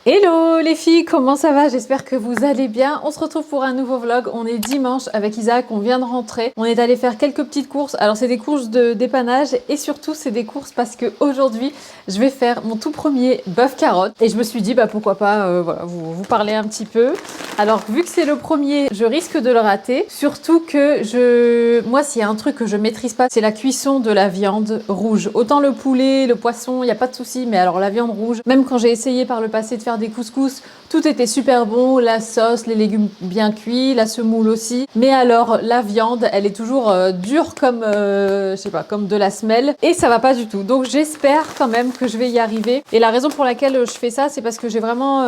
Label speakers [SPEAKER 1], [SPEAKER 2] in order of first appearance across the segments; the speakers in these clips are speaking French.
[SPEAKER 1] Hello les filles, comment ça va? J'espère que vous allez bien. On se retrouve pour un nouveau vlog. On est dimanche avec Isaac, on vient de rentrer. On est allé faire quelques petites courses. Alors c'est des courses de dépannage et surtout c'est des courses parce que aujourd'hui je vais faire mon tout premier bœuf carotte. Et je me suis dit pourquoi pas voilà, vous parler un petit peu. Alors vu que c'est le premier, je risque de le rater. Surtout que moi s'il y a un truc que je maîtrise pas, c'est la cuisson de la viande rouge. Autant le poulet, le poisson, il n'y a pas de souci, mais alors la viande rouge, même quand j'ai essayé par le passé de faire des couscous, tout était super bon, la sauce, les légumes bien cuits, la semoule aussi. Mais alors la viande, elle est toujours dure comme, je sais pas, comme de la semelle et ça va pas du tout. Donc j'espère quand même que je vais y arriver. Et la raison pour laquelle je fais ça, c'est parce que j'ai vraiment,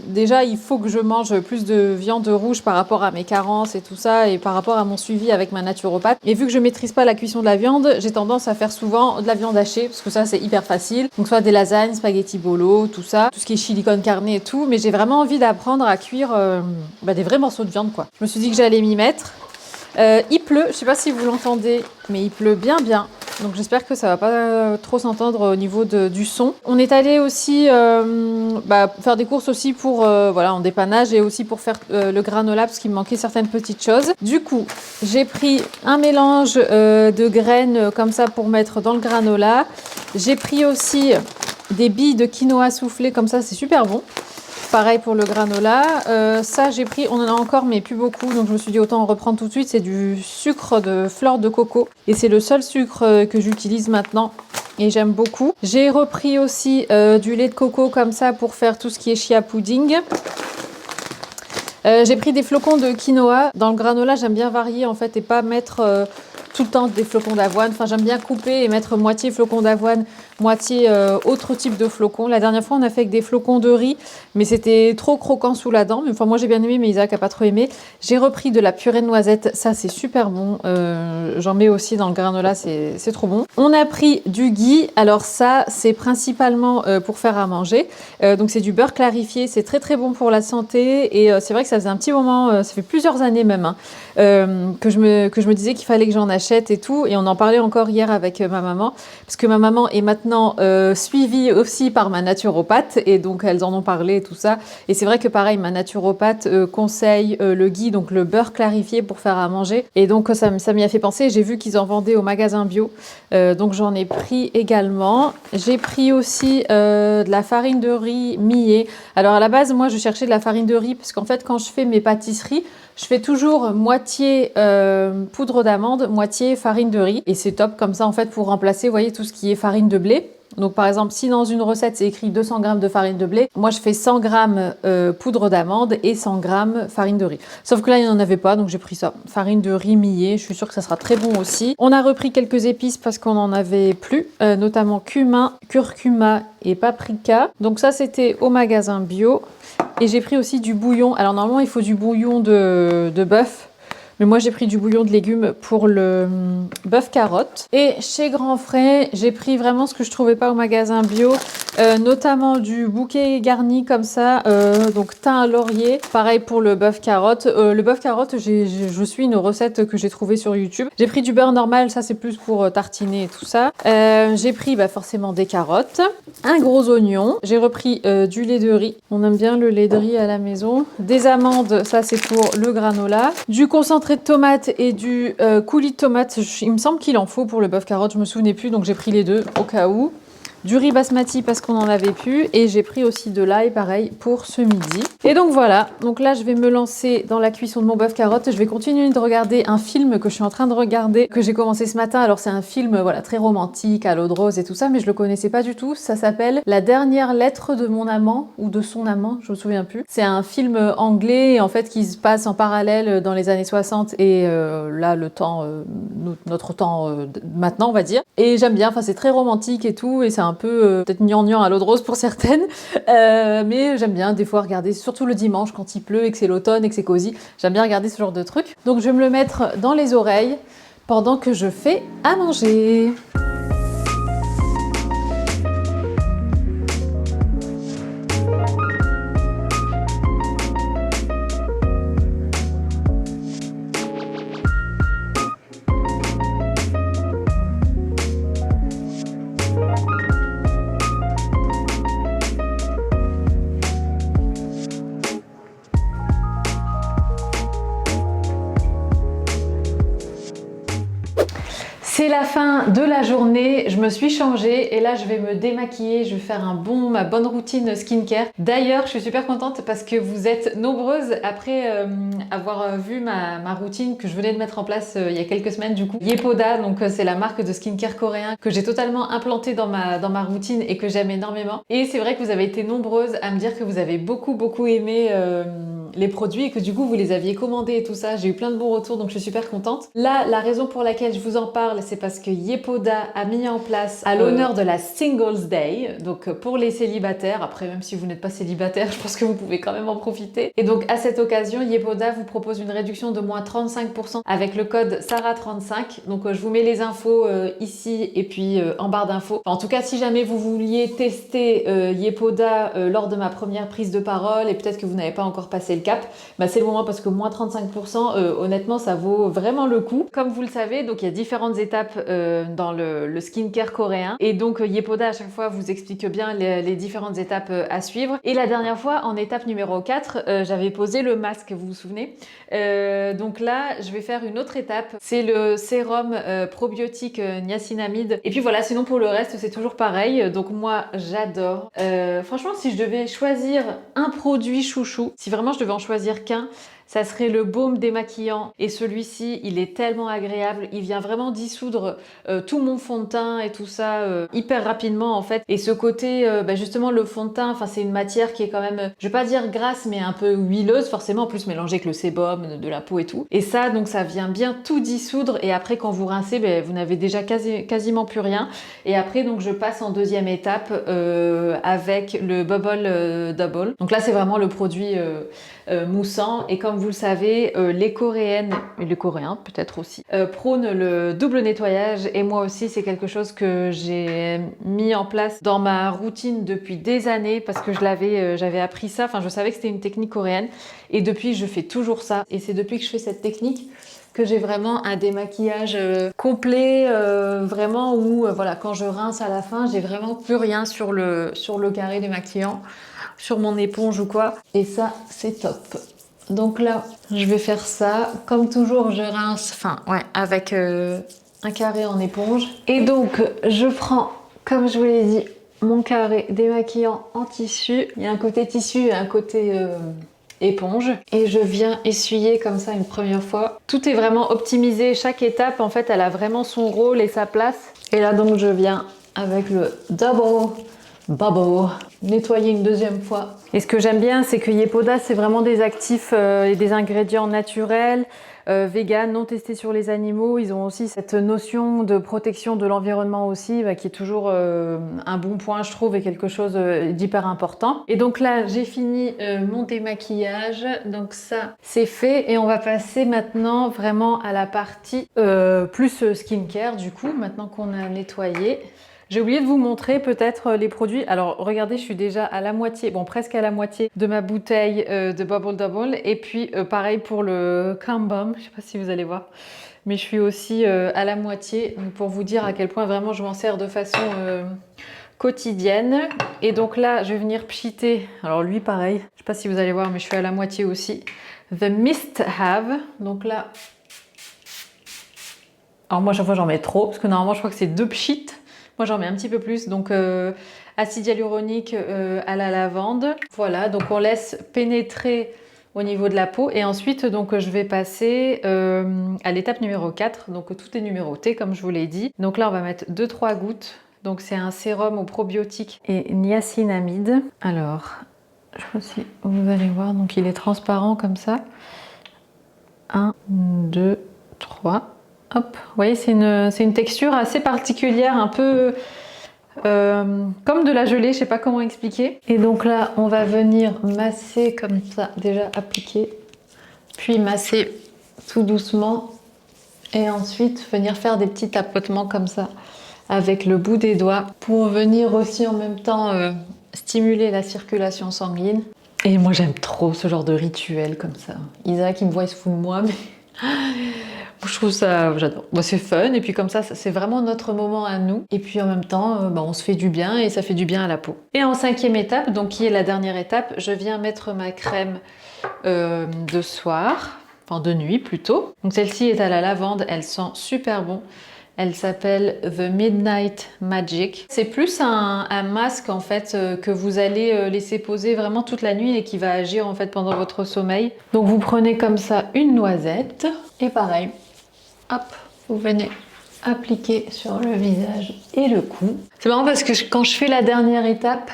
[SPEAKER 1] déjà il faut que je mange plus de viande rouge par rapport à mes carences et tout ça et par rapport à mon suivi avec ma naturopathe. Et vu que je maîtrise pas la cuisson de la viande, j'ai tendance à faire souvent de la viande hachée parce que ça c'est hyper facile. Donc soit des lasagnes, spaghetti bolo, tout ça, tout ce qui est chili con carne et tout. Mais j'ai vraiment envie d'apprendre à cuire des vrais morceaux de viande quoi. Je me suis dit que j'allais m'y mettre. Il pleut, je sais pas si vous l'entendez, mais il pleut bien. Donc j'espère que ça va pas trop s'entendre au niveau du son. On est allé aussi faire des courses aussi pour en dépannage et aussi pour faire le granola parce qu'il me manquait certaines petites choses. Du coup, j'ai pris un mélange de graines comme ça pour mettre dans le granola. J'ai pris aussi des billes de quinoa soufflées comme ça, c'est super bon. Pareil pour le granola. Ça, j'ai pris, on en a encore, mais plus beaucoup. Donc, je me suis dit, autant en reprendre tout de suite. C'est du sucre de fleur de coco. Et c'est le seul sucre que j'utilise maintenant. Et j'aime beaucoup. J'ai repris aussi du lait de coco comme ça pour faire tout ce qui est chia pudding. J'ai pris des flocons de quinoa. Dans le granola, j'aime bien varier en fait et pas mettre tout le temps des flocons d'avoine. Enfin, j'aime bien couper et mettre moitié flocons d'avoine, moitié autre type de flocons. La dernière fois, on a fait avec des flocons de riz, mais c'était trop croquant sous la dent. Mais enfin, moi, j'ai bien aimé, mais Isaac a pas trop aimé. J'ai repris de la purée de noisettes. Ça, c'est super bon. J'en mets aussi dans le granola, c'est trop bon. On a pris du ghee. Alors ça, c'est principalement pour faire à manger. Donc, c'est du beurre clarifié. C'est très, très bon pour la santé. Et c'est vrai que ça faisait un petit moment, ça fait plusieurs années même, hein, que je me disais qu'il fallait que j'en achète et tout. Et on en parlait encore hier avec ma maman. Parce que ma maman est maintenant suivie aussi par ma naturopathe. Et donc, elles en ont parlé et tout ça. Et c'est vrai que pareil, ma naturopathe conseille le ghee, donc le beurre clarifié pour faire à manger. Et donc, ça m'y a fait penser. J'ai vu qu'ils en vendaient au magasin bio. Donc, j'en ai pris également. J'ai pris aussi de la farine de riz millée. Alors, à la base, moi, je cherchais de la farine de riz parce qu'en fait, quand je fais mes pâtisseries, je fais toujours moitié poudre d'amande, moitié farine de riz. Et c'est top comme ça, en fait, pour remplacer, vous voyez, tout ce qui est farine de blé. Donc, par exemple, si dans une recette, c'est écrit 200 g de farine de blé, moi, je fais 100 g poudre d'amande et 100 g farine de riz. Sauf que là, il n'y en avait pas, donc j'ai pris ça. Farine de riz millée, je suis sûre que ça sera très bon aussi. On a repris quelques épices parce qu'on n'en avait plus, notamment cumin, curcuma et paprika. Donc ça, c'était au magasin bio. Et j'ai pris aussi du bouillon. Alors normalement, il faut du bouillon de bœuf. Mais moi, j'ai pris du bouillon de légumes pour le bœuf carotte. Et chez Grand Frais, j'ai pris vraiment ce que je trouvais pas au magasin bio. Notamment du bouquet garni comme ça. Donc thym à laurier. Pareil pour le bœuf carotte. Le bœuf carotte, je suis une recette que j'ai trouvée sur YouTube. J'ai pris du beurre normal. Ça, c'est plus pour tartiner et tout ça. J'ai pris forcément des carottes. Un gros oignon. J'ai repris du lait de riz. On aime bien le lait de riz à la maison. Des amandes. Ça, c'est pour le granola. Du concentré de tomates et du coulis de tomates. Il me semble qu'il en faut pour le bœuf carotte. Je me souvenais plus. Donc, j'ai pris les deux au cas où. Du riz basmati parce qu'on en avait plus et j'ai pris aussi de l'ail pareil pour ce midi. Et donc voilà, donc là je vais me lancer dans la cuisson de mon bœuf carotte. Je vais continuer de regarder un film que je suis en train de regarder, que j'ai commencé ce matin. Alors c'est un film très romantique, à l'eau de rose et tout ça, mais je le connaissais pas du tout. Ça s'appelle La dernière lettre de mon amant ou de son amant, je me souviens plus. C'est un film anglais en fait qui se passe en parallèle dans les années 60 et là le temps, notre temps maintenant on va dire. Et j'aime bien, c'est très romantique et tout et c'est un peu peut-être gnangnan à l'eau de rose pour certaines, mais j'aime bien des fois regarder, surtout le dimanche quand il pleut et que c'est l'automne et que c'est cosy, j'aime bien regarder ce genre de trucs. Donc je vais me le mettre dans les oreilles pendant que je fais à manger. C'est la fin de la journée, je me suis changée et là je vais me démaquiller, je vais faire ma bonne routine skincare. D'ailleurs, je suis super contente parce que vous êtes nombreuses après avoir vu ma routine que je venais de mettre en place il y a quelques semaines du coup. Yepoda, donc c'est la marque de skincare coréen que j'ai totalement implantée dans ma routine et que j'aime énormément. Et c'est vrai que vous avez été nombreuses à me dire que vous avez beaucoup aimé les produits et que du coup vous les aviez commandés et tout ça. J'ai eu plein de bons retours donc je suis super contente. Là, la raison pour laquelle je vous en parle, c'est parce que Yepoda a mis en place à l'honneur de la Singles Day, donc pour les célibataires, après même si vous n'êtes pas célibataire, je pense que vous pouvez quand même en profiter. Et donc à cette occasion, Yepoda vous propose une réduction de moins 35% avec le code SARA35. Donc je vous mets les infos ici et puis en barre d'infos. Enfin, en tout cas, si jamais vous vouliez tester Yepoda lors de ma première prise de parole et peut-être que vous n'avez pas encore passé le cap, bah c'est le moment parce que moins 35%, honnêtement, ça vaut vraiment le coup. Comme vous le savez, donc il y a différentes étapes dans le skincare coréen et donc Yepoda à chaque fois vous explique bien les différentes étapes à suivre. Et la dernière fois, en étape numéro 4, j'avais posé le masque, vous vous souvenez. Donc là, je vais faire une autre étape, c'est le sérum probiotique niacinamide. Et puis voilà, sinon pour le reste, c'est toujours pareil. Donc moi, j'adore. Franchement, si je devais choisir un produit chouchou, si vraiment je devais en choisir qu'un, ça serait le baume démaquillant et celui-ci il est tellement agréable, il vient vraiment dissoudre tout mon fond de teint et tout ça hyper rapidement en fait. Et ce côté justement le fond de teint, enfin c'est une matière qui est quand même, je vais pas dire grasse mais un peu huileuse forcément, en plus mélangée avec le sébum de la peau et tout. Et ça donc ça vient bien tout dissoudre et après quand vous rincez vous n'avez déjà quasiment plus rien. Et après donc je passe en deuxième étape avec le Bubble Double. Donc là c'est vraiment le produit moussant et comme vous le savez, les Coréennes et les Coréens peut-être aussi prônent le double nettoyage et moi aussi c'est quelque chose que j'ai mis en place dans ma routine depuis des années parce que j'avais appris ça, enfin je savais que c'était une technique coréenne et depuis je fais toujours ça et c'est depuis que je fais cette technique que j'ai vraiment un démaquillage complet, vraiment où voilà, quand je rince à la fin, j'ai vraiment plus rien sur le carré démaquillant, sur mon éponge ou quoi. Et ça, c'est top. Donc là, je vais faire ça. Comme toujours, je rince, avec un carré en éponge. Et donc, je prends, comme je vous l'ai dit, mon carré démaquillant en tissu. Il y a un côté tissu et un côté éponge et je viens essuyer comme ça une première fois. Tout est vraiment optimisé, chaque étape en fait elle a vraiment son rôle et sa place. Et là donc je viens avec le double bubble nettoyer une deuxième fois. Et ce que j'aime bien c'est que Yepoda c'est vraiment des actifs et des ingrédients naturels, vegan, non testés sur les animaux. Ils ont aussi cette notion de protection de l'environnement aussi qui est toujours un bon point je trouve et quelque chose d'hyper important. Et donc là j'ai fini mon démaquillage, donc ça c'est fait et on va passer maintenant vraiment à la partie plus skincare du coup maintenant qu'on a nettoyé. J'ai oublié de vous montrer peut-être les produits. Alors regardez, je suis déjà à la moitié, bon presque à la moitié de ma bouteille de Bubble Double. Et puis pareil pour le Calm Balm, je sais pas si vous allez voir. Mais je suis aussi à la moitié pour vous dire à quel point vraiment je m'en sers de façon quotidienne. Et donc là, je vais venir pchiter. Alors lui pareil, je sais pas si vous allez voir, mais je suis à la moitié aussi. The Mist Have. Donc là, alors moi chaque fois j'en mets trop parce que normalement je crois que c'est 2 pchits. Moi j'en mets un petit peu plus, donc acide hyaluronique à la lavande. Voilà, donc on laisse pénétrer au niveau de la peau et ensuite donc je vais passer à l'étape numéro 4. Donc tout est numéroté comme je vous l'ai dit. Donc là on va mettre 2-3 gouttes. Donc c'est un sérum au probiotique et niacinamide. Alors, je sais pas si vous allez voir, donc il est transparent comme ça. 1, 2, 3. Hop, vous voyez, c'est une texture assez particulière, un peu comme de la gelée, je sais pas comment expliquer. Et donc là, on va venir masser comme ça, déjà appliquer, puis masser tout doucement, et ensuite venir faire des petits tapotements comme ça avec le bout des doigts pour venir aussi en même temps stimuler la circulation sanguine. Et moi, j'aime trop ce genre de rituel comme ça. Isaac, il me voit, il se fout de moi, mais je trouve ça, j'adore. Bon, c'est fun et puis comme ça, c'est vraiment notre moment à nous. Et puis en même temps, on se fait du bien et ça fait du bien à la peau. Et en 5e étape, donc qui est la dernière étape, je viens mettre ma crème de soir, enfin de nuit plutôt. Donc celle-ci est à la lavande, elle sent super bon. Elle s'appelle The Midnight Magic. C'est plus un masque en fait que vous allez laisser poser vraiment toute la nuit et qui va agir en fait pendant votre sommeil. Donc vous prenez comme ça une noisette et pareil, hop, vous venez appliquer sur le visage et le cou. C'est marrant parce que quand je fais la dernière étape,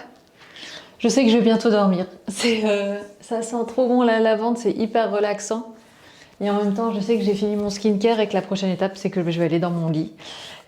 [SPEAKER 1] je sais que je vais bientôt dormir. Ça sent trop bon la lavande, c'est hyper relaxant. Et en même temps, je sais que j'ai fini mon skincare et que la prochaine étape, c'est que je vais aller dans mon lit.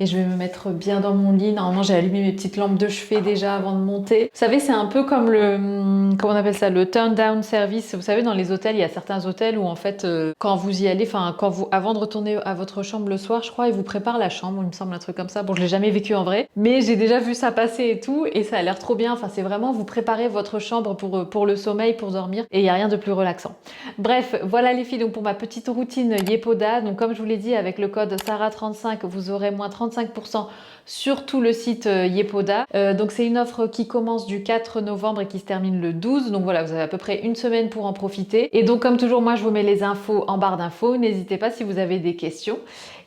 [SPEAKER 1] Et je vais me mettre bien dans mon lit. Normalement, j'ai allumé mes petites lampes de chevet déjà avant de monter. Vous savez, c'est un peu comme comment on appelle ça, le turn down service. Vous savez, dans les hôtels, il y a certains hôtels où en fait, quand vous y allez, enfin, avant de retourner à votre chambre le soir, je crois, ils vous préparent la chambre, il me semble un truc comme ça. Bon, je l'ai jamais vécu en vrai, mais j'ai déjà vu ça passer et tout, et ça a l'air trop bien. Enfin, c'est vraiment, vous préparez votre chambre pour le sommeil, pour dormir, et il n'y a rien de plus relaxant. Bref, voilà les filles, donc pour ma petite routine Yepoda, donc comme je vous l'ai dit, avec le code SARA35, vous aurez moins 35% sur tout le site Yepoda. Donc c'est une offre qui commence du 4 novembre et qui se termine le 12. Donc voilà, vous avez à peu près une semaine pour en profiter. Et donc comme toujours, moi je vous mets les infos en barre d'infos. N'hésitez pas si vous avez des questions.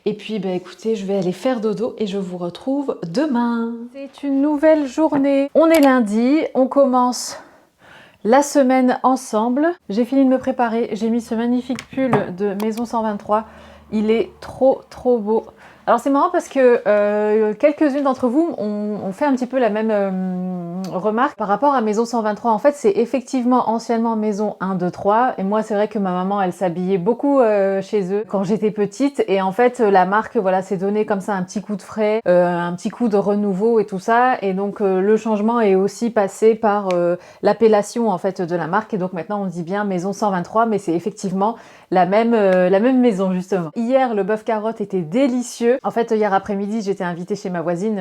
[SPEAKER 1] Et puis bah, écoutez, je vais aller faire dodo et je vous retrouve demain. C'est une nouvelle journée. On est lundi, on commence la semaine ensemble. J'ai fini de me préparer. J'ai mis ce magnifique pull de Maison 123. Il est trop beau. Alors c'est marrant parce que quelques-unes d'entre vous ont fait un petit peu la même remarque par rapport à Maison 123. En fait, c'est effectivement anciennement Maison 1, 2, 3. Et moi, c'est vrai que ma maman, elle s'habillait beaucoup chez eux quand j'étais petite. Et en fait, la marque, voilà, s'est donné comme ça un petit coup de frais, un petit coup de renouveau et tout ça. Et donc, le changement est aussi passé par l'appellation en fait de la marque. Et donc maintenant, on dit bien Maison 123, mais c'est effectivement la même maison justement. Hier, le bœuf carotte était délicieux. En fait, hier après-midi, j'étais invitée chez ma voisine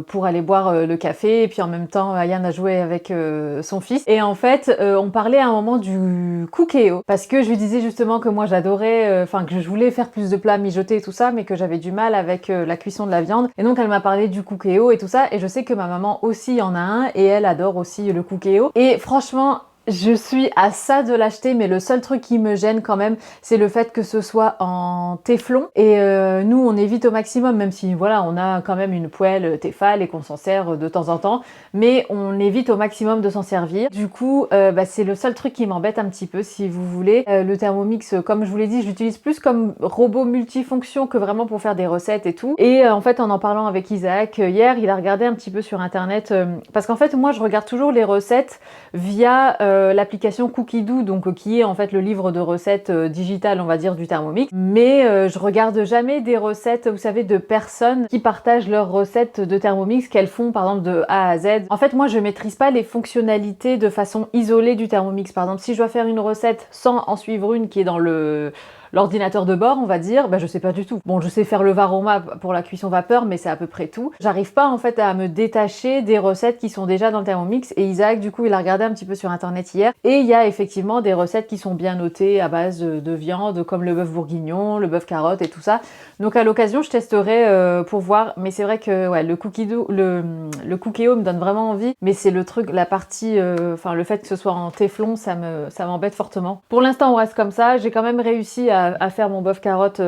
[SPEAKER 1] pour aller boire le café. Et puis en même temps, Ayane a joué avec son fils. Et en fait, on parlait à un moment du cookéo. Parce que je lui disais justement que moi j'adorais, enfin que je voulais faire plus de plats mijotés et tout ça, mais que j'avais du mal avec la cuisson de la viande. Et donc elle m'a parlé du cookéo et tout ça. Et je sais que ma maman aussi en a un et elle adore aussi le cookéo. Et franchement, je suis à ça de l'acheter, mais le seul truc qui me gêne quand même, c'est le fait que ce soit en téflon. Et nous, on évite au maximum, même si voilà, on a quand même une poêle Tefal et qu'on s'en sert de temps en temps, mais on évite au maximum de s'en servir. Du coup, c'est le seul truc qui m'embête un petit peu, si vous voulez. Le Thermomix, comme je vous l'ai dit, je l'utilise plus comme robot multifonction que vraiment pour faire des recettes et tout. Et en fait, en parlant avec Isaac hier, il a regardé un petit peu sur internet, parce qu'en fait, moi, je regarde toujours les recettes via l'application Cookidoo, donc qui est en fait le livre de recettes digital, on va dire, du Thermomix. Mais je regarde jamais des recettes, vous savez, de personnes qui partagent leurs recettes de Thermomix qu'elles font par exemple de A à Z. En fait, moi, je maîtrise pas les fonctionnalités de façon isolée du Thermomix. Par exemple, si je dois faire une recette sans en suivre une qui est dans l'ordinateur de bord, on va dire, je sais pas du tout. Bon, je sais faire le varoma pour la cuisson vapeur, mais c'est à peu près tout. J'arrive pas en fait à me détacher des recettes qui sont déjà dans le Thermomix. Et Isaac, du coup, il a regardé un petit peu sur internet hier. Et il y a effectivement des recettes qui sont bien notées à base de viande, comme le bœuf bourguignon, le bœuf carotte et tout ça. Donc à l'occasion, je testerai pour voir. Mais c'est vrai que ouais, le cookéo me donne vraiment envie. Mais c'est le truc, la partie, le fait que ce soit en téflon, ça m'embête fortement. Pour l'instant, on reste comme ça. J'ai quand même réussi à faire mon bœuf carotte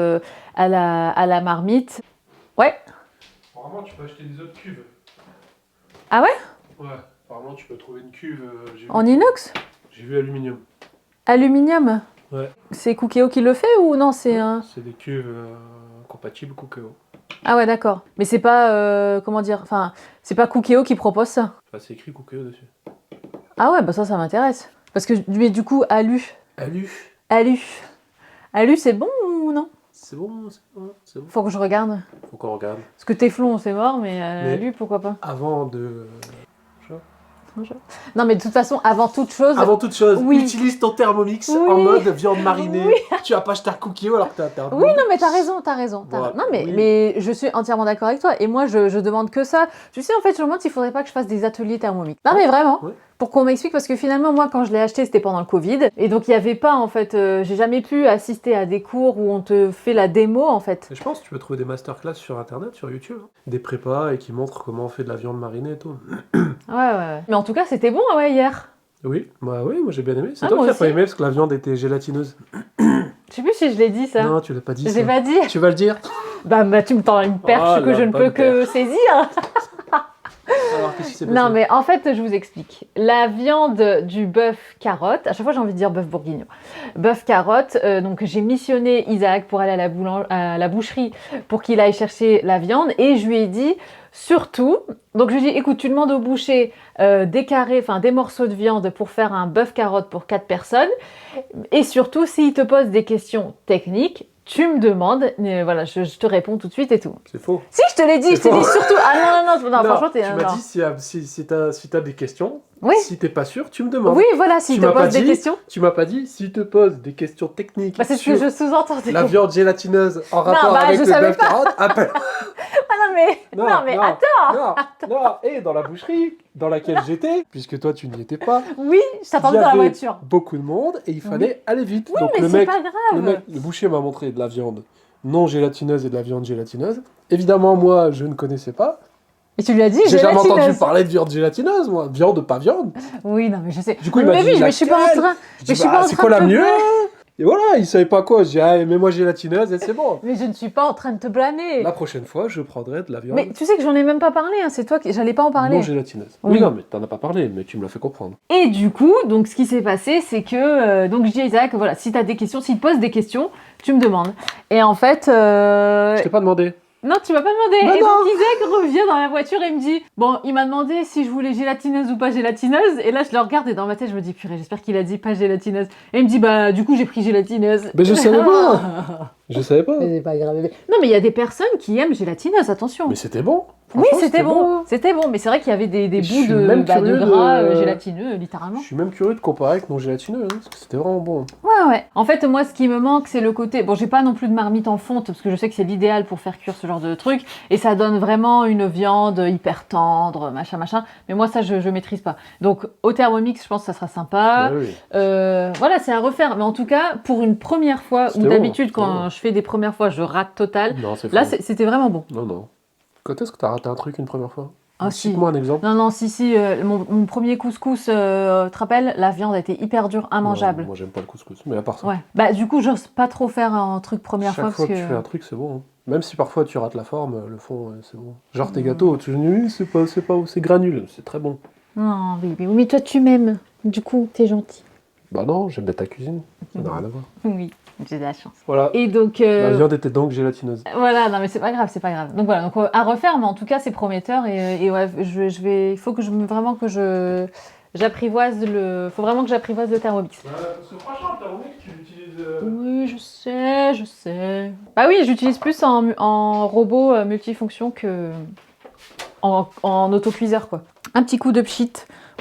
[SPEAKER 1] à la marmite. Ouais.
[SPEAKER 2] Apparemment, tu peux acheter des autres cuves.
[SPEAKER 1] Ah ouais?
[SPEAKER 2] Ouais, apparemment, tu peux trouver une cuve.
[SPEAKER 1] En inox?
[SPEAKER 2] J'ai vu aluminium.
[SPEAKER 1] Aluminium?
[SPEAKER 2] Ouais.
[SPEAKER 1] C'est Cookéo qui le fait ou non? C'est un...
[SPEAKER 2] C'est des cuves compatibles Cookéo.
[SPEAKER 1] Ah ouais, d'accord. Mais c'est pas, comment dire, enfin, c'est pas Cookéo qui propose ça.
[SPEAKER 2] Enfin, c'est écrit Cookéo dessus.
[SPEAKER 1] Ah ouais, ça m'intéresse. Parce que, mais du coup, Alu, c'est bon ou non?
[SPEAKER 2] C'est bon, c'est bon.
[SPEAKER 1] Faut que je regarde.
[SPEAKER 2] Faut qu'on regarde.
[SPEAKER 1] Parce que Téflon, c'est mort, mais Alu, pourquoi pas?
[SPEAKER 2] Avant de...
[SPEAKER 1] Non, mais de toute façon, avant toute chose, oui.
[SPEAKER 2] Utilise ton Thermomix
[SPEAKER 1] Oui.
[SPEAKER 2] en mode viande marinée.
[SPEAKER 1] Oui.
[SPEAKER 2] Tu vas pas acheter un Cookéo alors que t'as un Thermomix.
[SPEAKER 1] Oui, non, mais t'as raison.
[SPEAKER 2] Voilà,
[SPEAKER 1] Non,
[SPEAKER 2] oui.
[SPEAKER 1] mais je suis entièrement d'accord avec toi. Et moi, je demande que ça. Tu sais, en fait, je me demande s'il faudrait pas que je fasse des ateliers Thermomix. Non, mais vraiment.
[SPEAKER 2] Oui.
[SPEAKER 1] Pour qu'on m'explique, parce que finalement, moi, quand je l'ai acheté, c'était pendant le Covid. Et donc, il n'y avait pas, en fait, j'ai jamais pu assister à des cours où on te fait la démo, en fait.
[SPEAKER 2] Et je pense que tu peux trouver des masterclass sur internet, sur YouTube. Des prépas et qui montrent comment on fait de la viande marinée et tout.
[SPEAKER 1] Ouais. Mais en tout cas, c'était bon, ouais, hier.
[SPEAKER 2] Oui, moi j'ai bien aimé. C'est
[SPEAKER 1] Ah,
[SPEAKER 2] toi
[SPEAKER 1] moi
[SPEAKER 2] qui as
[SPEAKER 1] aussi.
[SPEAKER 2] pas aimé parce que la viande était gélatineuse.
[SPEAKER 1] Je sais plus si je l'ai dit, ça.
[SPEAKER 2] Non, tu l'as pas dit.
[SPEAKER 1] J'ai
[SPEAKER 2] ça.
[SPEAKER 1] pas dit.
[SPEAKER 2] Tu vas le dire.
[SPEAKER 1] Bah, tu me tends une perche
[SPEAKER 2] Oh,
[SPEAKER 1] que
[SPEAKER 2] la
[SPEAKER 1] je ne peux
[SPEAKER 2] bonne
[SPEAKER 1] que saisir.
[SPEAKER 2] Alors, qu'est-ce qui s'est passé?
[SPEAKER 1] Non, mais en fait, je vous explique. La viande du bœuf carotte, à chaque fois j'ai envie de dire bœuf bourguignon. Bœuf carotte, donc j'ai missionné Isaac pour aller à la boucherie pour qu'il aille chercher la viande et je lui ai dit surtout, donc je lui ai dit écoute, tu demandes au boucher des carrés, enfin des morceaux de viande pour faire un bœuf carotte pour 4 personnes et surtout s'il te pose des questions techniques, tu me demandes, voilà, je te réponds tout de suite et tout.
[SPEAKER 2] C'est faux.
[SPEAKER 1] Si, je te l'ai dit, je
[SPEAKER 2] C'est
[SPEAKER 1] te dis
[SPEAKER 2] faux.
[SPEAKER 1] surtout. Ah non, franchement, t'es.
[SPEAKER 2] tu m'as dit si t'as des questions,
[SPEAKER 1] Oui.
[SPEAKER 2] si t'es pas sûr, tu me demandes.
[SPEAKER 1] Oui, voilà, s'il
[SPEAKER 2] Tu
[SPEAKER 1] te
[SPEAKER 2] m'as pas
[SPEAKER 1] pose des
[SPEAKER 2] dit-
[SPEAKER 1] questions.
[SPEAKER 2] Tu m'as pas dit si te pose des questions techniques
[SPEAKER 1] Bah, c'est ce
[SPEAKER 2] sur
[SPEAKER 1] que je sous-entendais.
[SPEAKER 2] la viande gélatineuse en rapport
[SPEAKER 1] bah,
[SPEAKER 2] avec
[SPEAKER 1] je
[SPEAKER 2] le
[SPEAKER 1] savais
[SPEAKER 2] bœuf
[SPEAKER 1] pas.
[SPEAKER 2] carotte, appelle.
[SPEAKER 1] Ah non, mais attends.
[SPEAKER 2] Non, et dans la boucherie dans laquelle j'étais, puisque toi tu n'y étais pas,
[SPEAKER 1] Oui, je
[SPEAKER 2] il
[SPEAKER 1] t'attendais
[SPEAKER 2] y
[SPEAKER 1] dans la
[SPEAKER 2] avait
[SPEAKER 1] voiture.
[SPEAKER 2] beaucoup de monde et il fallait aller vite.
[SPEAKER 1] Oui,
[SPEAKER 2] Donc
[SPEAKER 1] mais
[SPEAKER 2] le
[SPEAKER 1] c'est
[SPEAKER 2] mec,
[SPEAKER 1] pas grave.
[SPEAKER 2] le boucher m'a montré de la viande non gélatineuse et de la viande gélatineuse. Évidemment, moi, je ne connaissais pas.
[SPEAKER 1] Et tu lui as dit
[SPEAKER 2] J'ai jamais
[SPEAKER 1] gélatineuse.
[SPEAKER 2] entendu parler de viande gélatineuse, moi. Viande, pas viande.
[SPEAKER 1] Oui, non, mais je sais.
[SPEAKER 2] Du coup, il m'a
[SPEAKER 1] mais
[SPEAKER 2] dit,
[SPEAKER 1] oui, mais je suis pas en
[SPEAKER 2] laquelle
[SPEAKER 1] train.
[SPEAKER 2] Je
[SPEAKER 1] Mais
[SPEAKER 2] dis,
[SPEAKER 1] je suis
[SPEAKER 2] bah,
[SPEAKER 1] pas en
[SPEAKER 2] c'est
[SPEAKER 1] train
[SPEAKER 2] quoi
[SPEAKER 1] de
[SPEAKER 2] la
[SPEAKER 1] te
[SPEAKER 2] mieux
[SPEAKER 1] blâmer.
[SPEAKER 2] Et voilà, il savait pas quoi. Je dis, ah, mets-moi gélatineuse et c'est bon.
[SPEAKER 1] Mais je ne suis pas en train de te blâmer.
[SPEAKER 2] La prochaine fois, je prendrai de la viande
[SPEAKER 1] Mais tu sais que j'en ai même pas parlé. Hein. C'est toi qui. J'allais pas en parler.
[SPEAKER 2] non gélatineuse.
[SPEAKER 1] Oui.
[SPEAKER 2] Oui, non, mais t'en as pas parlé, mais tu me l'as fait comprendre.
[SPEAKER 1] Et du coup, donc ce qui s'est passé, c'est que donc je dis à Isaac, voilà, si t'as des questions, s'il te pose des questions, tu me demandes. Et en fait,
[SPEAKER 2] Je t'ai pas demandé.
[SPEAKER 1] non, tu m'as pas demandé.
[SPEAKER 2] Bah
[SPEAKER 1] Et
[SPEAKER 2] non.
[SPEAKER 1] donc Isaac revient dans la voiture et me dit, bon, il m'a demandé si je voulais gélatineuse ou pas gélatineuse. Et là, je le regarde et dans ma tête, je me dis, purée, j'espère qu'il a dit pas gélatineuse. Et il me dit, bah, du coup, j'ai pris gélatineuse.
[SPEAKER 2] Mais je savais pas. Je savais pas.
[SPEAKER 1] Mais c'est pas grave. Non, mais il y a des personnes qui aiment gélatineuse, attention.
[SPEAKER 2] Mais c'était bon.
[SPEAKER 1] Oui,
[SPEAKER 2] Franchement,
[SPEAKER 1] c'était bon. C'était bon, mais c'est vrai qu'il y avait des
[SPEAKER 2] Je
[SPEAKER 1] bouts
[SPEAKER 2] suis même
[SPEAKER 1] de
[SPEAKER 2] curieux
[SPEAKER 1] gras
[SPEAKER 2] de-
[SPEAKER 1] gélatineux, littéralement.
[SPEAKER 2] Je suis même curieux de comparer avec non gélatineux, hein, parce que c'était vraiment bon.
[SPEAKER 1] Ouais. En fait, moi, ce qui me manque, c'est le côté. Bon, j'ai pas non plus de marmite en fonte, parce que je sais que c'est l'idéal pour faire cuire ce genre de truc. Et ça donne vraiment une viande hyper tendre, machin. Mais moi, ça, je maîtrise pas. Donc, au Thermomix, je pense que ça sera sympa.
[SPEAKER 2] Ouais, oui.
[SPEAKER 1] Voilà, c'est à refaire. Mais en tout cas, pour une première fois, ou
[SPEAKER 2] C'était bon,
[SPEAKER 1] d'habitude,
[SPEAKER 2] c'était
[SPEAKER 1] quand
[SPEAKER 2] bon.
[SPEAKER 1] je fais des premières fois, je rate total.
[SPEAKER 2] Non, c'est
[SPEAKER 1] Là,
[SPEAKER 2] faux.
[SPEAKER 1] c'était vraiment bon.
[SPEAKER 2] Non. Quand est-ce que t'as raté un truc une première fois?
[SPEAKER 1] Ah, si.
[SPEAKER 2] Cite-moi un exemple.
[SPEAKER 1] Non, si, mon premier couscous, tu te rappelles, la viande était hyper dure, immangeable.
[SPEAKER 2] Non, moi, j'aime pas le couscous, mais à part ça.
[SPEAKER 1] Ouais. Bah, du coup, j'ose pas trop faire un truc première
[SPEAKER 2] Chaque
[SPEAKER 1] fois
[SPEAKER 2] fois
[SPEAKER 1] parce
[SPEAKER 2] que tu fais un truc, c'est bon. Hein. Même si parfois tu rates la forme, le fond, c'est bon. Genre tes gâteaux, tu dis oui, c'est granule, c'est très bon.
[SPEAKER 1] Non, mais toi, tu m'aimes. Du coup, t'es gentil.
[SPEAKER 2] Bah non, j'aime bien ta cuisine. Ça n'a rien à voir.
[SPEAKER 1] Oui, j'ai de la chance.
[SPEAKER 2] Voilà.
[SPEAKER 1] Et donc,
[SPEAKER 2] La viande était donc gélatineuse.
[SPEAKER 1] voilà, non, mais c'est pas grave. Donc voilà, donc, à refaire, mais en tout cas, c'est prometteur. Et ouais, il faut que vraiment que j'apprivoise faut vraiment que j'apprivoise le Thermomix.
[SPEAKER 2] Parce que franchement, le Thermomix, tu l'utilises.
[SPEAKER 1] Oui, je sais. Bah oui, j'utilise plus en robot multifonction que en autocuiseur, quoi. Un petit coup de pchit.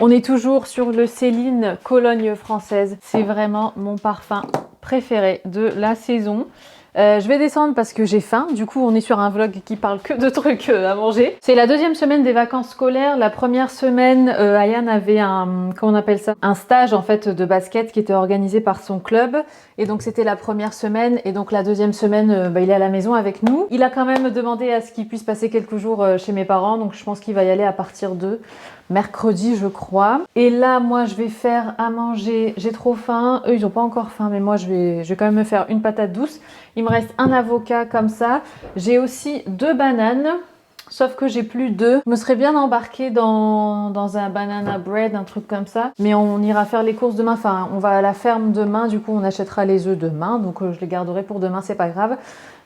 [SPEAKER 1] On est toujours sur le Céline Cologne française. C'est vraiment mon parfum préféré de la saison. Je vais descendre parce que j'ai faim. Du coup, on est sur un vlog qui parle que de trucs à manger. C'est la deuxième semaine des vacances scolaires. La première semaine, Ayane avait comment on appelle ça, un stage en fait de basket qui était organisé par son club. Et donc, c'était la première semaine. Et donc, la deuxième semaine, il est à la maison avec nous. Il a quand même demandé à ce qu'il puisse passer quelques jours chez mes parents. Donc, je pense qu'il va y aller à partir de mercredi, je crois. Et là, moi, je vais faire à manger. J'ai trop faim. Eux, ils n'ont pas encore faim, mais moi, je vais quand même me faire une patate douce. Il me reste un avocat comme ça. J'ai aussi 2 bananes. Sauf que j'ai plus d'œufs. Je me serais bien embarquée dans un banana bread, un truc comme ça. Mais on ira faire les courses demain. Enfin, on va à la ferme demain. Du coup, on achètera les œufs demain. Donc, je les garderai pour demain, c'est pas grave.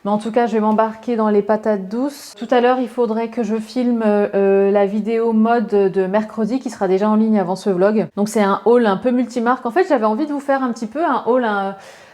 [SPEAKER 1] Mais en tout cas, je vais m'embarquer dans les patates douces. Tout à l'heure, il faudrait que je filme la vidéo mode de mercredi qui sera déjà en ligne avant ce vlog. Donc, c'est un haul un peu multimarque. En fait, j'avais envie de vous faire un petit peu un haul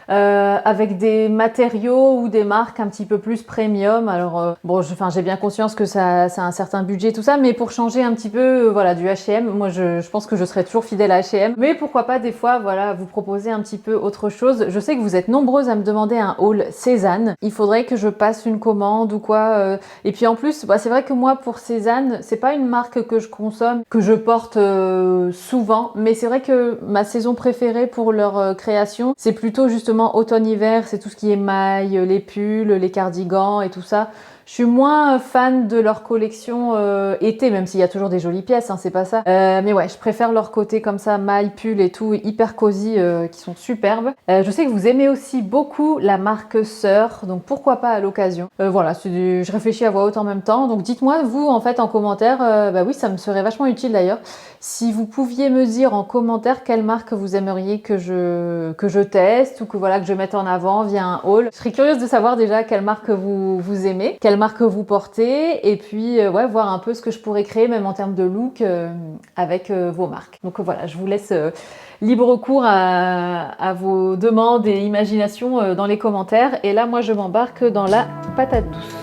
[SPEAKER 1] avec des matériaux ou des marques un petit peu plus premium. Alors, bon, j'ai bien conscience que ça a un certain budget, tout ça, mais pour changer un petit peu, voilà, du H&M, moi, je pense que je serai toujours fidèle à H&M. Mais pourquoi pas, des fois, voilà, vous proposer un petit peu autre chose. Je sais que vous êtes nombreuses à me demander un haul Cézanne. Il faudrait que je passe une commande ou quoi. Et puis, en plus, c'est vrai que moi, pour Cézanne, c'est pas une marque que je consomme, que je porte souvent, mais c'est vrai que ma saison préférée pour leur création, c'est plutôt justement automne-hiver, c'est tout ce qui est mailles, les pulls, les cardigans et tout ça. Je suis moins fan de leur collection été, même s'il y a toujours des jolies pièces, hein, c'est pas ça. Mais ouais, je préfère leur côté comme ça, maille, pull et tout, hyper cosy, qui sont superbes. Je sais que vous aimez aussi beaucoup la marque Sœur, donc pourquoi pas à l'occasion. Voilà, je réfléchis à voix haute en même temps. Donc dites-moi, vous, en fait, en commentaire, bah oui, ça me serait vachement utile d'ailleurs, si vous pouviez me dire en commentaire quelle marque vous aimeriez que je teste ou que voilà que je mette en avant via un haul. Je serais curieuse de savoir déjà quelle marque vous aimez, quelle marque vous portez, et puis ouais, voir un peu ce que je pourrais créer même en termes de look avec vos marques. Donc voilà, je vous laisse libre cours à vos demandes et imaginations dans les commentaires. Et là, moi, je m'embarque dans la patate douce.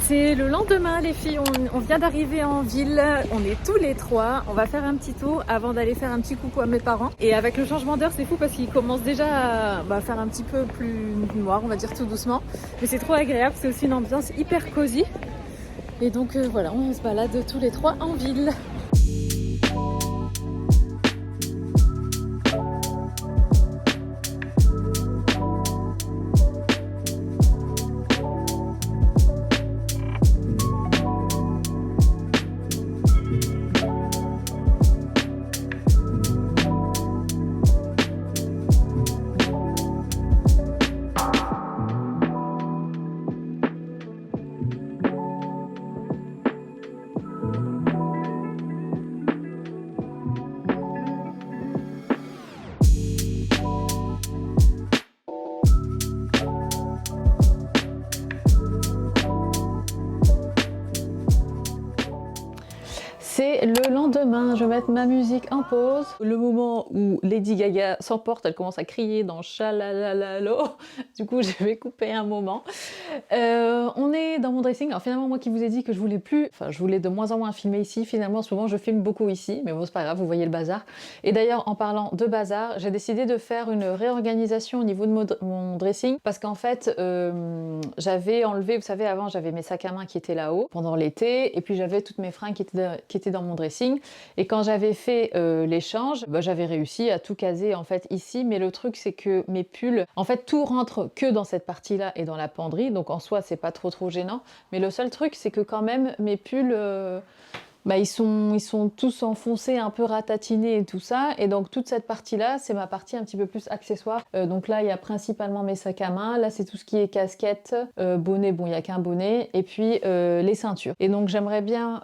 [SPEAKER 1] C'est le lendemain les filles, on vient d'arriver en ville, on est tous les trois, on va faire un petit tour avant d'aller faire un petit coucou à mes parents. Et avec le changement d'heure c'est fou parce qu'il commence déjà à faire un petit peu plus noir, on va dire tout doucement. Mais c'est trop agréable, c'est aussi une ambiance hyper cosy. Et donc voilà, on se balade tous les trois en ville. C'est le lendemain, je vais mettre ma musique en pause. Le moment où Lady Gaga s'emporte, elle commence à crier dans Chalalalalo. Du coup, je vais couper un moment. On est dans mon dressing. Alors finalement, moi qui vous ai dit que je voulais plus, enfin je voulais de moins en moins filmer ici. Finalement, en ce moment, je filme beaucoup ici. Mais bon, c'est pas grave, vous voyez le bazar. Et d'ailleurs, en parlant de bazar, j'ai décidé de faire une réorganisation au niveau de mon dressing. Parce qu'en fait, j'avais enlevé, vous savez, avant, j'avais mes sacs à main qui étaient là-haut pendant l'été. Et puis j'avais toutes mes fringues qui étaient dans mon dressing. Et quand j'avais fait l'échange, j'avais réussi à tout caser en fait ici. Mais le truc, c'est que mes pulls, en fait, tout rentre que dans cette partie-là et dans la penderie. Donc en soi, c'est pas trop gênant. Mais le seul truc, c'est que quand même, mes pulls... ils sont tous enfoncés, un peu ratatinés et tout ça. Et donc toute cette partie-là, c'est ma partie un petit peu plus accessoire. Donc là, il y a principalement mes sacs à main. Là, c'est tout ce qui est casquette, bonnet. Bon, il n'y a qu'un bonnet. Et puis les ceintures. Et donc j'aimerais bien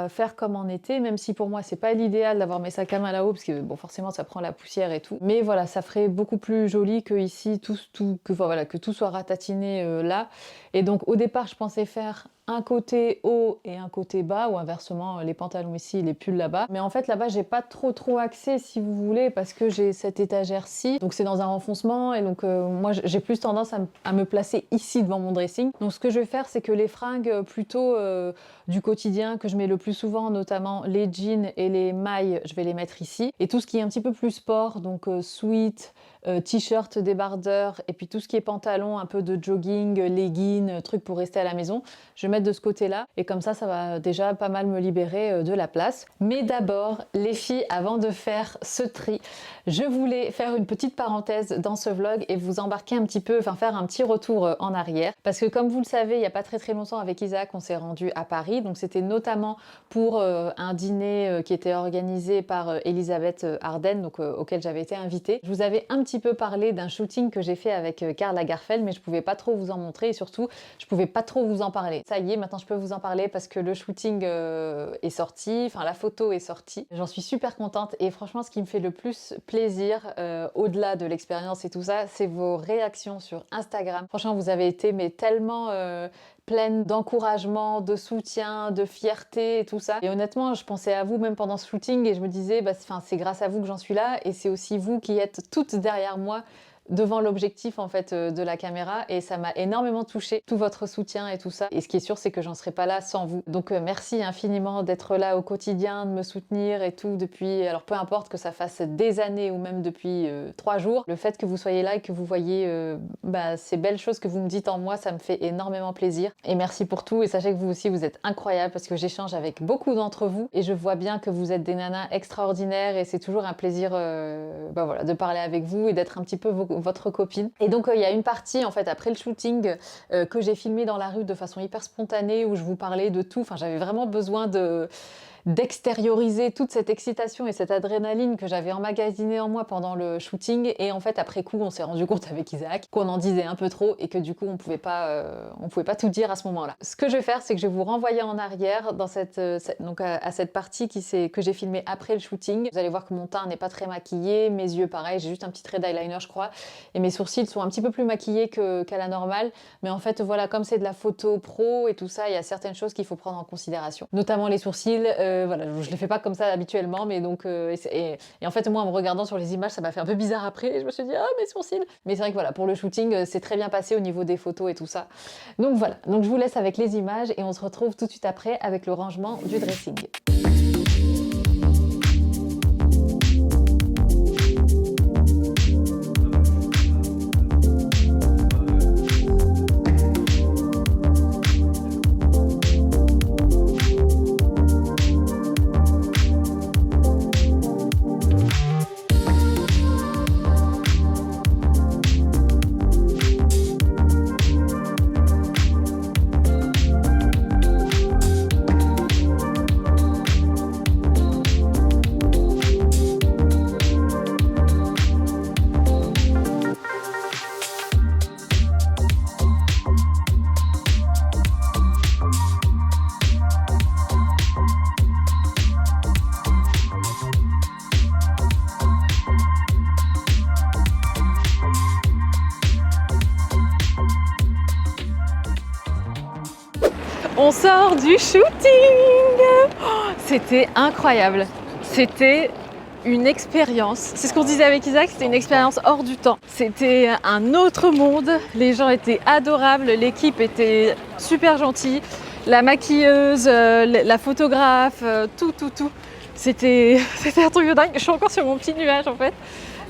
[SPEAKER 1] faire comme en été, même si pour moi, c'est pas l'idéal d'avoir mes sacs à main là-haut, parce que bon, forcément, ça prend la poussière et tout. Mais voilà, ça ferait beaucoup plus joli que ici, que tout soit ratatiné là. Et donc au départ, je pensais faire un côté haut et un côté bas, ou inversement, les pantalons ici, les pulls là-bas. Mais en fait, là-bas, j'ai pas trop accès, si vous voulez, parce que j'ai cette étagère-ci. Donc c'est dans un renfoncement, et donc moi, j'ai plus tendance à me placer ici devant mon dressing. Donc ce que je vais faire, c'est que les fringues plutôt du quotidien, que je mets le plus souvent, notamment les jeans et les mailles, je vais les mettre ici. Et tout ce qui est un petit peu plus sport, donc sweat, t-shirt, débardeur, et puis tout ce qui est pantalon, un peu de jogging, leggings, trucs pour rester à la maison, je vais mettre de ce côté-là, et comme ça va déjà pas mal me libérer de la place. Mais d'abord, les filles, avant de faire ce tri, je voulais faire une petite parenthèse dans ce vlog et vous embarquer un petit peu, faire un petit retour en arrière, parce que comme vous le savez, il n'y a pas très longtemps avec Isaac, on s'est rendu à Paris, donc c'était notamment pour un dîner qui était organisé par Elisabeth Arden, donc auquel j'avais été invitée. Je vous avais un
[SPEAKER 3] petit peu parler d'un shooting que j'ai fait avec Karl Lagerfeld, mais je pouvais pas trop vous en montrer et surtout, je pouvais pas trop vous en parler. Ça y est, maintenant je peux vous en parler parce que le shooting est sorti, enfin la photo est sortie. J'en suis super contente et franchement, ce qui me fait le plus plaisir, au-delà de l'expérience et tout ça, c'est vos réactions sur Instagram. Franchement, vous avez été mais tellement pleine d'encouragement, de soutien, de fierté et tout ça. Et honnêtement, je pensais à vous même pendant ce shooting et je me disais, bah, c'est grâce à vous que j'en suis là et c'est aussi vous qui êtes toutes derrière moi devant l'objectif en fait de la caméra et ça m'a énormément touchée, tout votre soutien et tout ça. Et ce qui est sûr, c'est que j'en serais pas là sans vous. Donc merci infiniment d'être là au quotidien, de me soutenir et tout depuis, alors peu importe que ça fasse des années ou même depuis 3 jours, le fait que vous soyez là et que vous voyez ces belles choses que vous me dites en moi, ça me fait énormément plaisir. Et merci pour tout et sachez que vous aussi, vous êtes incroyables parce que j'échange avec beaucoup d'entre vous et je vois bien que vous êtes des nanas extraordinaires et c'est toujours un plaisir de parler avec vous et d'être un petit peu votre copine. Et donc il y a une partie en fait après le shooting que j'ai filmé dans la rue de façon hyper spontanée où je vous parlais de tout, enfin j'avais vraiment besoin d'extérioriser toute cette excitation et cette adrénaline que j'avais emmagasinée en moi pendant le shooting et en fait après coup on s'est rendu compte avec Isaac qu'on en disait un peu trop et que du coup on pouvait pas tout dire à ce moment-là. Ce que je vais faire c'est que je vais vous renvoyer en arrière dans à cette partie que j'ai filmée après le shooting. Vous allez voir que mon teint n'est pas très maquillé, mes yeux pareil, j'ai juste un petit trait d'eyeliner je crois et mes sourcils sont un petit peu plus maquillés qu'à la normale mais en fait voilà comme c'est de la photo pro et tout ça il y a certaines choses qu'il faut prendre en considération, notamment les sourcils. Je les fais pas comme ça habituellement, mais donc et en fait moi en me regardant sur les images ça m'a fait un peu bizarre après et je me suis dit ah mes sourcils, mais c'est vrai que voilà pour le shooting c'est très bien passé au niveau des photos et tout ça. Donc voilà, donc je vous laisse avec les images et on se retrouve tout de suite après avec le rangement du dressing. On sort du shooting. C'était incroyable. C'était une expérience. C'est ce qu'on disait avec Isaac, c'était une expérience hors du temps. C'était un autre monde. Les gens étaient adorables, l'équipe était super gentille. La maquilleuse, la photographe, tout. C'était un truc de dingue. Je suis encore sur mon petit nuage en fait.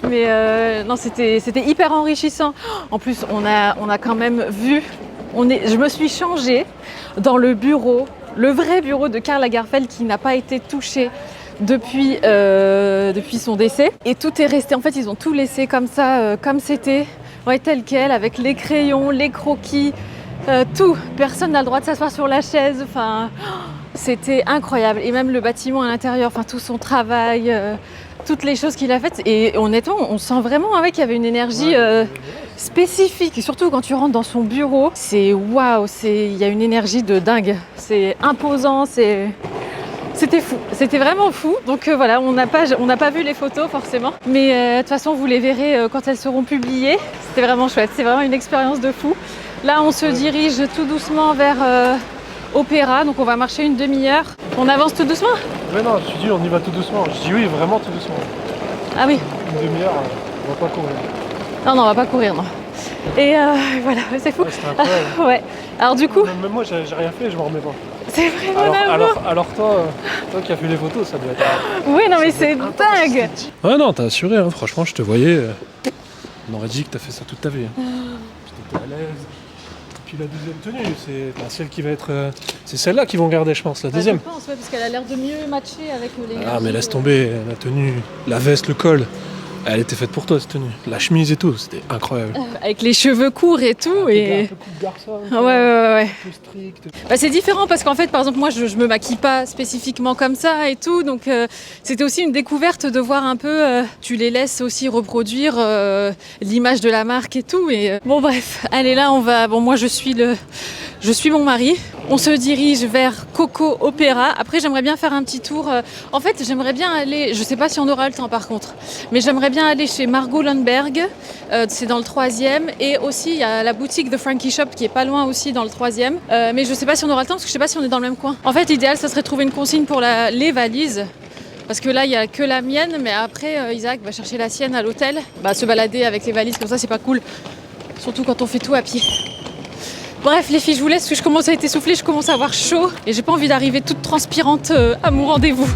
[SPEAKER 3] Mais non, c'était hyper enrichissant. En plus, on a quand même vu. Je me suis changée dans le bureau, le vrai bureau de Karl Lagerfeld qui n'a pas été touché depuis son décès. Et tout est resté, en fait ils ont tout laissé comme ça, comme c'était, ouais, tel quel, avec les crayons, les croquis, tout. Personne n'a le droit de s'asseoir sur la chaise, enfin, c'était incroyable. Et même le bâtiment à l'intérieur, enfin tout son travail, toutes les choses qu'il a faites. Et honnêtement, on sent vraiment qu'il y avait une énergie spécifique. Et surtout quand tu rentres dans son bureau, c'est waouh, il y a une énergie de dingue. C'est imposant, c'était fou, c'était vraiment fou. Donc voilà, on n'a pas vu les photos forcément. Mais de toute façon, vous les verrez quand elles seront publiées. C'était vraiment chouette, c'est vraiment une expérience de fou. Là, on se dirige tout doucement vers Opéra, donc on va marcher une demi-heure. On avance tout doucement ?
[SPEAKER 2] Ouais, non, tu dis on y va tout doucement. Je dis oui, vraiment tout doucement.
[SPEAKER 1] Ah oui.
[SPEAKER 2] Une demi-heure, on va pas courir.
[SPEAKER 1] Non, on va pas courir, non. Et voilà, c'est fou.
[SPEAKER 2] Ouais, c'était incroyable.
[SPEAKER 1] Ouais. Alors du coup...
[SPEAKER 2] Même moi, j'ai rien fait, je m'en remets pas.
[SPEAKER 1] C'est vraiment
[SPEAKER 2] alors toi qui as fait les photos, ça doit être...
[SPEAKER 1] Oui, non mais c'est dingue.
[SPEAKER 2] Ouais, non, t'as assuré, hein. Franchement, je te voyais. On aurait dit que t'as fait ça toute ta vie. Hein. J'étais à l'aise. Puis la deuxième tenue, c'est celle qui va être... c'est celle-là qu'ils vont garder, je pense, la deuxième.
[SPEAKER 1] Je pense, ouais, parce qu'elle a l'air de mieux matcher avec les...
[SPEAKER 2] Ah, mais laisse tomber, la tenue, la veste, le col. Elle était faite pour toi cette tenue. La chemise et tout, c'était incroyable.
[SPEAKER 3] Avec les cheveux courts et tout. Et...
[SPEAKER 2] Un peu coup de garçon,
[SPEAKER 3] Ouais.
[SPEAKER 2] un peu strict.
[SPEAKER 3] Bah, c'est différent parce qu'en fait, par exemple, moi, je me maquille pas spécifiquement comme ça et tout. Donc, c'était aussi une découverte de voir un peu... tu les laisses aussi reproduire l'image de la marque et tout. Et, bon, bref. Allez, là, on va... Bon, moi, je suis mon mari. On se dirige vers Coco Opera. Après, j'aimerais bien faire un petit tour. En fait, j'aimerais bien aller... Je sais pas si on aura le temps, par contre. Mais j'aimerais bien aller chez Margot Lundberg. C'est dans le 3e. Et aussi, il y a la boutique The Frankie Shop qui est pas loin aussi dans le 3e. Mais je sais pas si on aura le temps parce que je sais pas si on est dans le même coin. En fait, l'idéal, ça serait de trouver une consigne pour les valises. Parce que là, il n'y a que la mienne. Mais après, Isaac va chercher la sienne à l'hôtel. Se balader avec les valises comme ça, c'est pas cool. Surtout quand on fait tout à pied. Bref les filles, je vous laisse parce que je commence à être essoufflée, je commence à avoir chaud et j'ai pas envie d'arriver toute transpirante à mon rendez-vous.